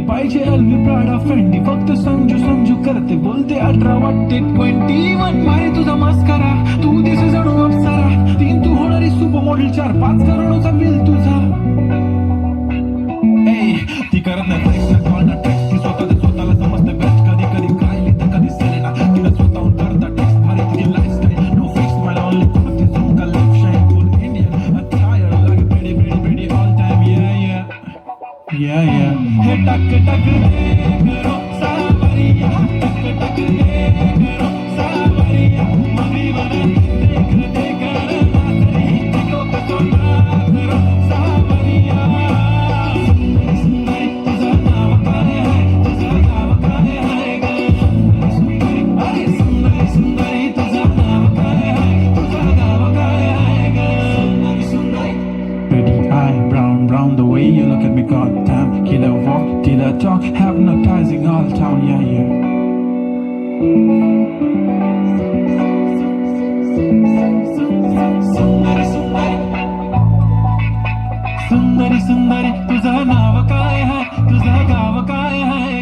पाहिजे एल्वी Prada Fendi, फक्त समजू समजू करते, बोलते 18 वाटते 21. मारे तुझा मस्करा, तू दिसे जणू अप्सरा, 3 तू होणारी सुपर मॉडेल, 4-5 करोडचा बिल तुझा. ती करत नाही फ्लेक्स कॉल ना टेक्स्ट, ती स्वतःला समजते बेस्ट, कधी कधी कायली तर कधी सेलेना, तिला स्वतःहून करता टेक्स्ट, भारी तुझी लाईफस्टाईल, नो फिक्स मला ओनली कुर्ती झुमका लुक शाईन फुल Indian attire, like pretty all time, yeah. हे टक टक दे करो सावरिया, टक टक दे करो सावरिया, मम्मी बना देख नाचरी, देखो कतो नाचरो सावरिया. सुंदरी तुझं नाव काय आहे, तुझं नाव काय आहे ग, अरे सुंदरी तुझं नाव काय आहे, तुझं नाव काय आहे ग, सुंदरी. Pretty eye, brown, the way you look at me, goddamn. Killer walk, killer talk, hypnotizing all town, yeah. सुंदरी तुझं नाव काय आहे, तुझं गाव काय आहे